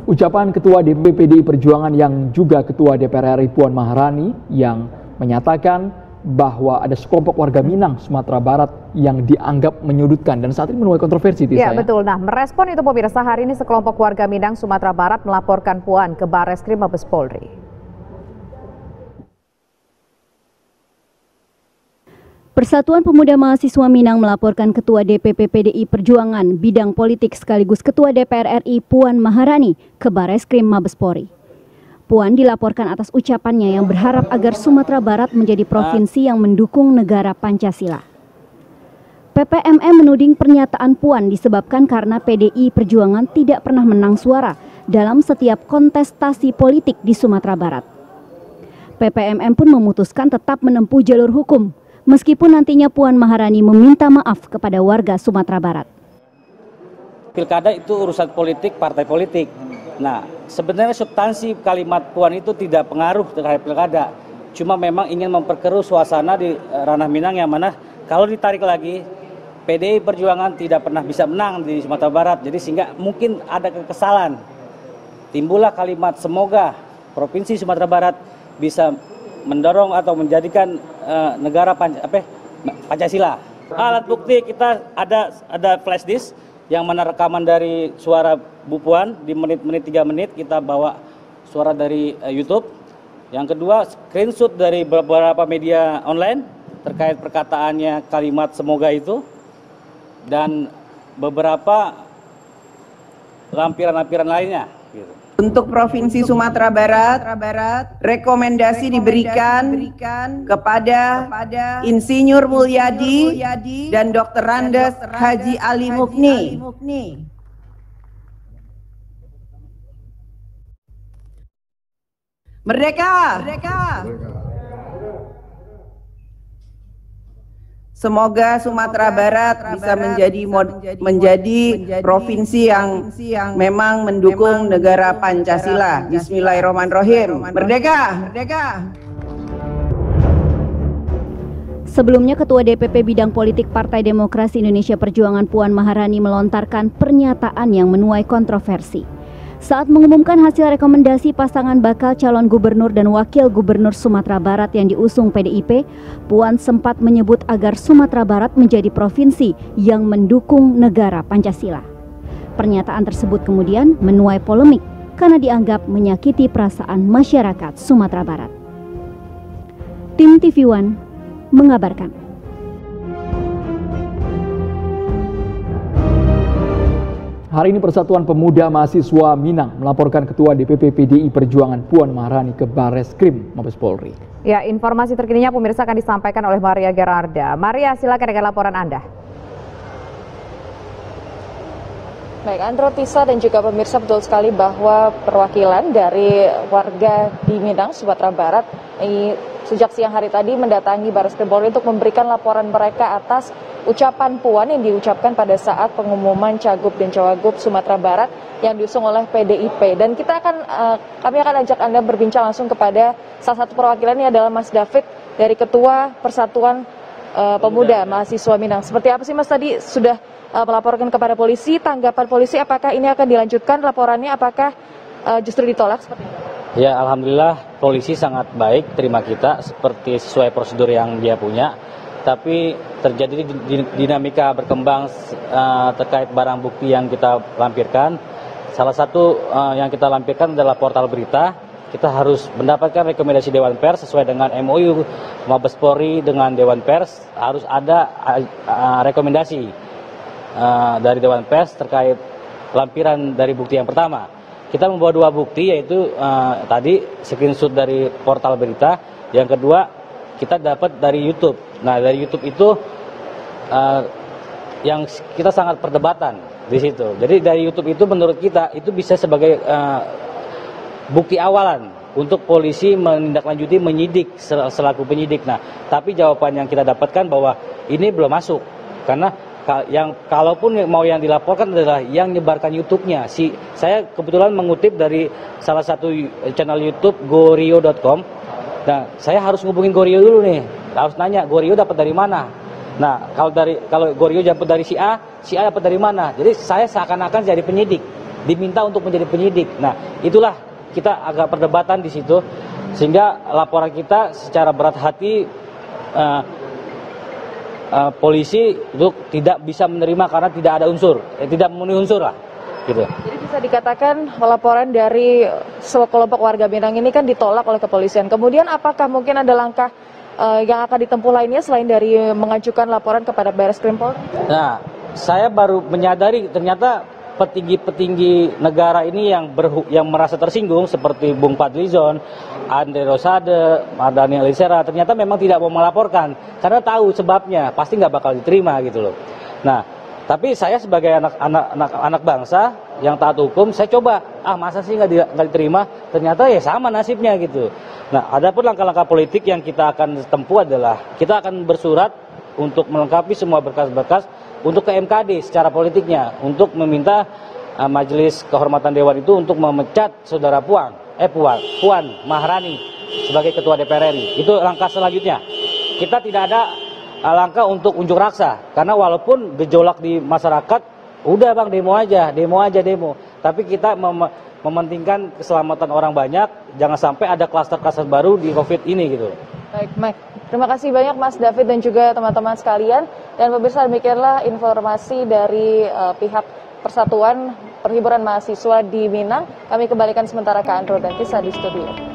Ucapan Ketua DPP PDI Perjuangan yang juga Ketua DPR RI Puan Maharani yang menyatakan bahwa ada sekelompok warga Minang, Sumatera Barat yang dianggap menyudutkan dan saat ini menuai kontroversi. Ya, betul. Nah, merespon itu pemirsa, hari ini sekelompok warga Minang, Sumatera Barat melaporkan Puan ke Barreskrim Mabes Polri. Persatuan Pemuda Mahasiswa Minang melaporkan Ketua DPP PDI Perjuangan bidang politik sekaligus Ketua DPR RI Puan Maharani ke Barreskrim Mabes Polri. Puan dilaporkan atas ucapannya yang berharap agar Sumatera Barat menjadi provinsi yang mendukung negara Pancasila. PPMM menuding pernyataan Puan disebabkan karena PDI Perjuangan tidak pernah menang suara dalam setiap kontestasi politik di Sumatera Barat. PPMM pun memutuskan tetap menempuh jalur hukum, meskipun nantinya Puan Maharani meminta maaf kepada warga Sumatera Barat. Pilkada itu urusan politik, partai politik. Nah, sebenarnya substansi kalimat Puan itu tidak pengaruh terhadap pilkada. Cuma memang ingin memperkeruh suasana di ranah Minang yang mana kalau ditarik lagi, PDI Perjuangan tidak pernah bisa menang di Sumatera Barat. Jadi sehingga mungkin ada kekesalan. Timbullah kalimat semoga Provinsi Sumatera Barat bisa mendorong atau menjadikan negara Pancasila. Alat bukti kita ada flash disk yang mana rekaman dari suara Bu Puan di menit-menit 3 menit kita bawa suara dari YouTube. Yang kedua, screenshot dari beberapa media online terkait perkataannya kalimat semoga itu dan beberapa lampiran-lampiran lainnya. Gitu. Untuk Provinsi Sumatera Barat, rekomendasi diberikan kepada Insinyur Mulyadi dan Dr. Randes Haji Ali Mukni. Merdeka! Semoga Sumatera Barat bisa menjadi provinsi yang memang mendukung negara Pancasila. Bismillahirrahmanirrahim. Merdeka! Sebelumnya, Ketua DPP Bidang Politik Partai Demokrasi Indonesia Perjuangan Puan Maharani melontarkan pernyataan yang menuai kontroversi. Saat mengumumkan hasil rekomendasi pasangan bakal calon gubernur dan wakil gubernur Sumatera Barat yang diusung PDIP, Puan sempat menyebut agar Sumatera Barat menjadi provinsi yang mendukung negara Pancasila. Pernyataan tersebut kemudian menuai polemik karena dianggap menyakiti perasaan masyarakat Sumatera Barat. Tim TV One mengabarkan. Hari ini Persatuan Pemuda Mahasiswa Minang melaporkan Ketua DPP PDI Perjuangan Puan Maharani ke Barreskrim Mabes Polri. Ya, informasi terkininya pemirsa akan disampaikan oleh Maria Gerarda. Maria, silakan dengan laporan Anda. Baik, Andro, Tisa, dan juga pemirsa, betul sekali bahwa perwakilan dari warga di Minang, Sumatera Barat sejak siang hari tadi mendatangi Barreskrim Polri untuk memberikan laporan mereka atas ucapan Puan yang diucapkan pada saat pengumuman Cagup dan Cawagup Sumatera Barat yang diusung oleh PDIP. Dan kami akan ajak Anda berbincang langsung kepada salah satu perwakilannya adalah Mas David dari Ketua Persatuan Pemuda Mahasiswa Minang. Seperti apa sih Mas tadi sudah melaporkan kepada polisi, tanggapan polisi apakah ini akan dilanjutkan laporannya, apakah justru ditolak seperti itu? Ya, alhamdulillah polisi sangat baik terima kita seperti sesuai prosedur yang dia punya. Tapi terjadi dinamika berkembang terkait barang bukti yang kita lampirkan. Salah satu yang kita lampirkan adalah portal berita. Kita harus mendapatkan rekomendasi Dewan Pers sesuai dengan MOU Mabes Polri dengan Dewan Pers. Harus ada rekomendasi dari Dewan Pers terkait lampiran dari bukti yang pertama. Kita membawa 2 bukti, yaitu tadi screenshot dari portal berita. Yang kedua, kita dapat dari YouTube. Nah, dari YouTube itu yang kita sangat perdebatan di situ. Jadi dari YouTube itu menurut kita itu bisa sebagai bukti awalan untuk polisi menindaklanjuti menyidik selaku penyidik. Nah, tapi jawaban yang kita dapatkan bahwa ini belum masuk karena yang kalaupun mau yang dilaporkan adalah yang nyebarkan YouTube-nya. Saya kebetulan mengutip dari salah satu channel YouTube gorio.com. Nah, saya harus ngubungin Gorio dulu nih. Harus nanya Gorio dapat dari mana. Nah, kalau Gorio dapat dari si A dapat dari mana. Jadi saya seakan-akan jadi penyidik. diminta untuk menjadi penyidik. Nah, itulah kita agak perdebatan di situ, sehingga laporan kita secara berat hati polisi untuk tidak bisa menerima karena tidak ada unsur, tidak memenuhi unsur lah, gitu. Jadi bisa dikatakan laporan dari sekelompok warga Minang ini kan ditolak oleh kepolisian. Kemudian apakah mungkin ada langkah yang akan ditempuh lainnya selain dari mengajukan laporan kepada Barreskrim Polri? Nah, saya baru menyadari ternyata petinggi-petinggi negara ini yang merasa tersinggung seperti Bung Fadlizon, Andre Rosade, Mardhani Alisera ternyata memang tidak mau melaporkan karena tahu sebabnya pasti nggak bakal diterima gitu loh. Nah, tapi saya sebagai anak bangsa yang taat hukum, saya coba masa sih nggak diterima, ternyata ya sama nasibnya gitu. Nah, adapun langkah-langkah politik yang kita akan tempuh adalah kita akan bersurat untuk melengkapi semua berkas-berkas untuk ke MKD secara politiknya untuk meminta Majelis Kehormatan Dewan itu untuk memecat saudara Puan Maharani sebagai Ketua DPR RI. Itu langkah selanjutnya. Kita tidak ada langkah untuk unjuk rasa karena walaupun gejolak di masyarakat udah bang demo aja. Tapi kita mementingkan keselamatan orang banyak, jangan sampai ada klaster-klaster baru di COVID ini gitu. Baik, Mike. Terima kasih banyak Mas David dan juga teman-teman sekalian. Dan pemirsa, demikianlah informasi dari pihak Persatuan Perhimpunan Mahasiswa di Minang. Kami kembalikan sementara ke Andro dan Tisa di studio.